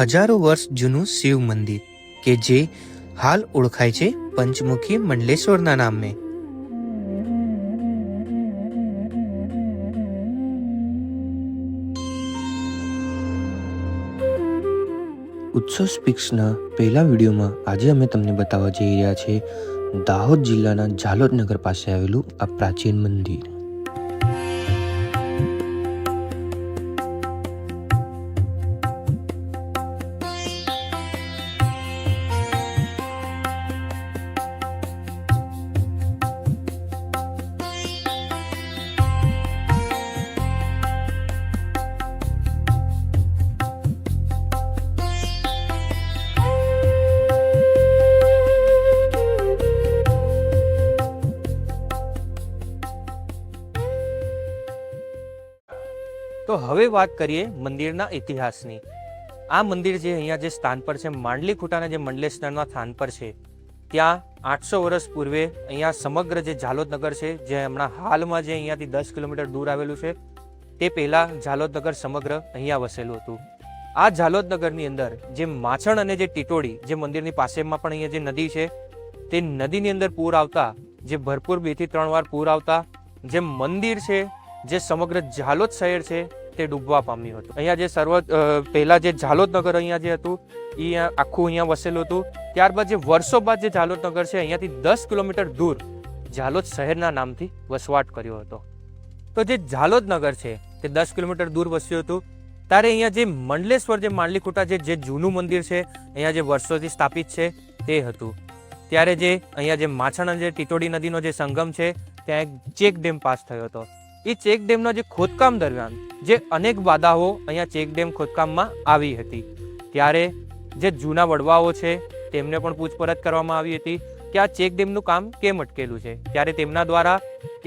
હજારો વર્ષ જૂનું શિવ મંદિર કે જે હાલ ઓળખાય છે પંચમુખી મંડલેશ્વરના નામે। ઉત્સવ સ્પીક્સના પહેલા વિડીયોમાં આજે અમે તમને બતાવવા જઈ રહ્યા છે દાહોદ જિલ્લાના ઝાલોદ નગર પાસે આવેલું આ પ્રાચીન મંદિર। તો હવે વાત કરીએ મંદિરના ઇતિહાસની। આ મંદિર જે અહીંયા જે સ્થાન પર છે માંડલી ખૂટાના જે મંડલેશ્વરના સ્થાન પર છે, ત્યાં 800 વર્ષ પૂર્વે અહીંયા સમગ્ર જે ઝાલોદ નગર છે, જે હમણાં હાલમાં જે અહીંયાથી 10 કિલોમીટર દૂર આવેલું છે, તે પહેલા ઝાલોદ નગર સમગ્ર અહીંયા વસેલું હતું। આ ઝાલોદ નગરની અંદર જે માછણ અને જે ટીટોડી, જે મંદિરની પાસેમાં પણ અહીંયા જે નદી છે, તે નદીની અંદર પૂર આવતા, જે ભરપૂર 2 થી 3 વાર પૂર આવતા જે મંદિર છે, જે સમગ્ર ઝાલોદ શહેર છે, તે ડૂબવા પામ્યું હતું। અહીંયા જે પહેલા જે ઝાલોદ નગર અહીંયા જે હતું એ આખું અહીંયા વસેલું હતું। ત્યારબાદ જે વર્ષો બાદ જે ઝાલોદ નગર છે અહીંયાથી 10 કિલોમીટર દૂર ઝાલોદ શહેરના નામથી વસવાટ કર્યો હતો। તો જે ઝાલોદ નગર છે તે 10 કિલોમીટર દૂર વસ્યું હતું, ત્યારે અહીંયા જે મંડલેશ્વર જે માંડલી ખૂટા જે જૂનું મંદિર છે અહીંયા જે વર્ષોથી સ્થાપિત છે તે હતું। ત્યારે જે અહીંયા જે માછણ અને જે ટીટોડી નદીનો જે સંગમ છે ત્યાં એક ચેક ડેમ પાસ થયો હતો। એ ચેક ડેમના જે ખોદકામ દરમિયાન જે અનેક બાધાઓ અહીંયા ચેક ડેમ ખોદકામમાં આવી હતી, ત્યારે જે જૂના વડવાઓ છે તેમને પણ પૂછપરછ કરવામાં આવી હતી કે આ ચેક ડેમનું કામ કેમ અટકેલું છે। ત્યારે તેમના દ્વારા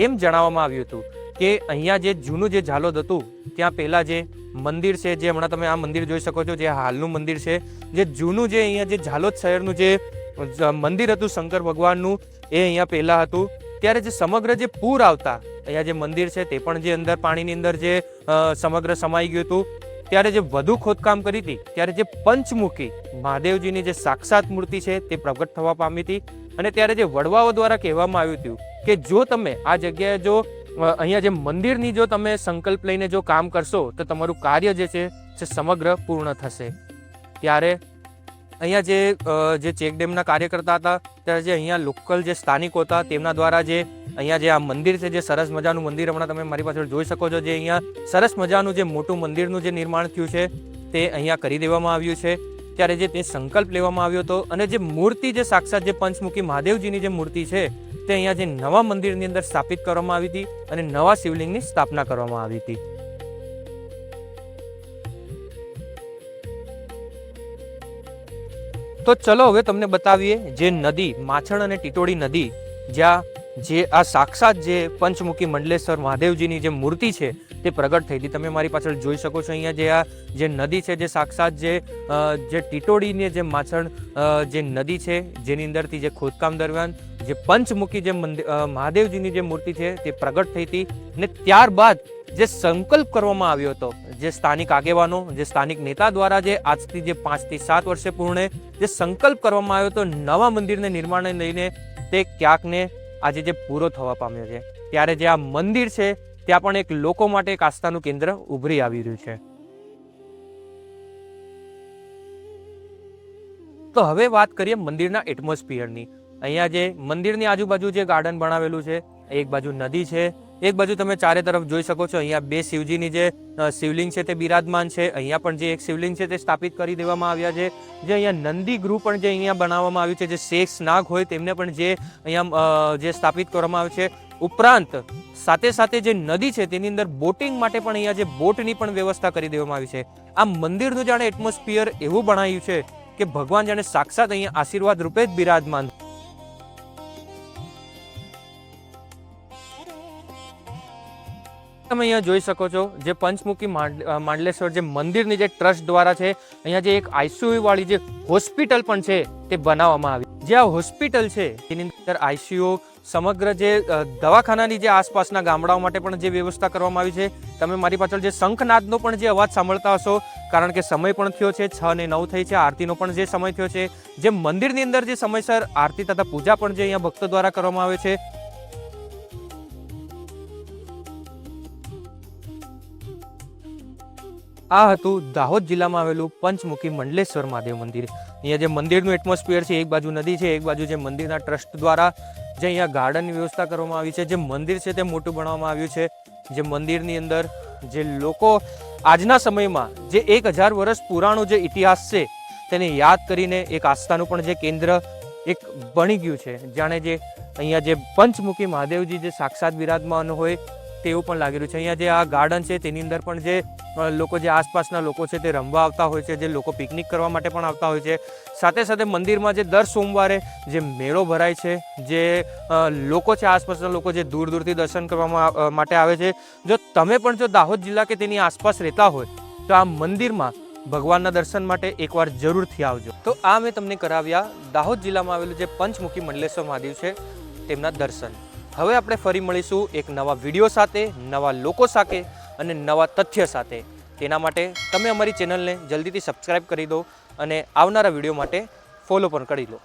એમ જણાવવામાં આવ્યું હતું કે અહીંયા જે જૂનું જે ઝાલોદ હતું ત્યાં પહેલા જે મંદિર છે, જે હમણાં તમે આ મંદિર જોઈ શકો છો, જે હાલનું મંદિર છે, જે જૂનું જે અહીંયા જે ઝાલોદ શહેરનું જે મંદિર હતું શંકર ભગવાનનું, એ અહીંયા પહેલા હતું। ત્યારે જે સમગ્ર જે પૂર આવતા અહીંયા જે મંદિર છે તે પણ જે અંદર પાણીની અંદર જે સમગ્ર સમાઈ ગયું હતું। ત્યારે જે વધુ ખોદકામ કરી હતી ત્યારે જે પંચમુખી મહાદેવજીની જે સાક્ષાત મૂર્તિ છે તે પ્રગટ થવા પામી હતી। અને ત્યારે જે વડવાઓ દ્વારા કહેવામાં આવ્યું હતું કે જો તમે આ જગ્યાએ જો અહીંયા જે મંદિરની જો તમે સંકલ્પ લઈને જો કામ કરશો તો તમારું કાર્ય જે છે તે સમગ્ર પૂર્ણ થશે। ત્યારે અહીંયા જે ચેક ડેમના કાર્યકર્તા હતા, ત્યારે જે અહીંયા લોકલ જે સ્થાનિકો હતા તેમના દ્વારા જે અહીંયા જે આ મંદિર છે, જે સરસ મજાનું મંદિર હમણાં તમે મારી પાછળ જોઈ શકો છો, જે અહીંયા સરસ મજાનું જે મોટું મંદિરનું જે નિર્માણ થયું છે તે અહીંયા કરી દેવામાં આવ્યું છે। ત્યારે જે તે સંકલ્પ લેવામાં આવ્યો હતો અને જે મૂર્તિ જે સાક્ષાત જે પંચમુખી મહાદેવજીની જે મૂર્તિ છે તે અહીંયા જે નવા મંદિરની અંદર સ્થાપિત કરવામાં આવી હતી અને નવા શિવલિંગની સ્થાપના કરવામાં આવી હતી। તો ચલો હવે તમને બતાવીએ જે નદી માછણ અને ટીટોડી નદી, જ્યાં જે આ સાક્ષાત જે પંચમુખી મંડલેશ્વર મહાદેવજીની જે મૂર્તિ છે તે પ્રગટ થઈ હતી। તમે મારી પાછળ જોઈ શકો છો અહીંયા જે આ જે નદી છે, જે સાક્ષાત જે ટીટોડીની જે માછણ જે નદી છે, જેની અંદરથી જે ખોદકામ દરમિયાન જે પંચમુખી જે મહાદેવજીની જે મૂર્તિ છે તે પ્રગટ થઈ હતી। અને ત્યારબાદ જે સંકલ્પ કરવામાં આવ્યો હતો જે સ્થાનિક આગેવાનો, જે સ્થાનિક નેતા દ્વારા જે આજથી જે 5 થી 7 વર્ષે પૂર્ણે જે સંકલ્પ કરવામાં આવ્યો હતો નવા મંદિરને નિર્માણને લઈને, તે ક્યાંકને આજે જે પૂરો થવા પામ્યો છે। ત્યારે જે આ મંદિર છે ત્યાં પણ એક લોકો માટે એક આસ્થાનું કેન્દ્ર ઉભરી આવી રહ્યું છે। તો હવે વાત કરીએ મંદિરના એટમોસ્ફિયરની। અહીંયા જે મંદિરની આજુબાજુ જે ગાર્ડન બનાવેલું છે, એક બાજુ નદી છે, એક બાજુ તમે ચારે તરફ જોઈ શકો છો અહીંયા 2 શિવજીની જે શિવલિંગ છે તે બિરાજમાન છે। અહીંયા પણ જે એક શિવલિંગ છે તે સ્થાપિત કરી દેવામાં આવ્યા છે। જે અહીંયા નંદી ગૃહ પણ જે અહીંયા બનાવવામાં આવ્યું છે, જે શેષ નાગ હોય તેમને પણ જે અહીંયા જે સ્થાપિત કરવામાં આવ્યું છે। ઉપરાંત સાથે સાથે જે નદી છે તેની અંદર બોટિંગ માટે પણ અહીંયા જે બોટની પણ વ્યવસ્થા કરી દેવામાં આવી છે। આ મંદિરનું જાણે એટમોસ્ફિયર એવું બનાવ્યું છે કે ભગવાન જાણે સાક્ષાત અહીંયા આશીર્વાદ રૂપે જ બિરાજમાન। તમે અહીંયા જોઈ શકો છો જે પંચમુખી માંડલેશ્વર જે મંદિરની જે ટ્રસ્ટ દ્વારા છે, અહીંયા જે એક ICU વાળી જે હોસ્પિટલ પણ છે તે બનાવવામાં આવી। જે આ હોસ્પિટલ છે તેની અંદર આઈસીયુ સમગ્ર જે દવાખાનાની જે આસપાસના ગામડાઓ માટે પણ જે વ્યવસ્થા કરવામાં આવી છે. તમે મારી પાછળ જે શંખનાદનો પણ જે અવાજ સાંભળતા હશો, કારણ કે સમય પણ થયો છે 6 ને 9 થઈ છે. આરતીનો પણ જે સમય થયો છે, જે મંદિરની અંદર જે સમયસર આરતી તથા પૂજા પણ જે અહીંયા ભક્તો દ્વારા કરવામાં આવે છે. આ હતું દાહોદ જિલ્લામાં આવેલું પંચમુખી મંડલેશ્વર મહાદેવ મંદિર. અહીંયા જે મંદિરનું એટમોસ્ફિયર છે, એક બાજુ નદી છે, એક બાજુ જે મંદિરના ટ્રસ્ટ દ્વારા જે અહીંયા ગાર્ડનની વ્યવસ્થા કરવામાં આવી છે. જે મંદિર છે તે મોટું બનાવવામાં આવ્યું છે. જે મંદિરની અંદર જે લોકો આજના સમયમાં જે 1000 વર્ષ પુરાણો જે ઇતિહાસ છે તેને યાદ કરીને એક આસ્થાનું પણ જે કેન્દ્ર એક બની ગયું છે. જાણે જે અહીંયા જે પંચમુખી મહાદેવજી જે સાક્ષાત બિરાજમાન હોય તેવું પણ લાગી રહ્યું છે. અહીંયા જે આ ગાર્ડન છે તેની અંદર પણ જે લોકો જે આસપાસના લોકો છે તે રમવા આવતા હોય છે, જે લોકો પિકનિક કરવા માટે પણ આવતા હોય છે. સાથે સાથે મંદિરમાં જે દર સોમવારે જે મેળો ભરાય છે, જે લોકો છે આસપાસના લોકો જે દૂર દૂરથી દર્શન કરવા માટે આવે છે. જો તમે પણ જો દાહોદ જિલ્લા કે તેની આસપાસ રહેતા હોય તો આ મંદિરમાં ભગવાનના દર્શન માટે એકવાર જરૂરથી આવજો. તો આ મેં તમને કરાવ્યા દાહોદ જિલ્લામાં આવેલું જે પંચમુખી મંડલેશ્વર મહાદેવ છે તેમના દર્શન. હવે આપણે ફરી મળીશું એક નવા વિડીયો સાથે, નવા લોકો સાથે અને નવા તથ્ય સાથે. તેના માટે તમે અમારી ચેનલને જલ્દીથી સબસ્ક્રાઈબ કરી દો અને આવનારા વિડીયો માટે ફોલો પણ કરી લો.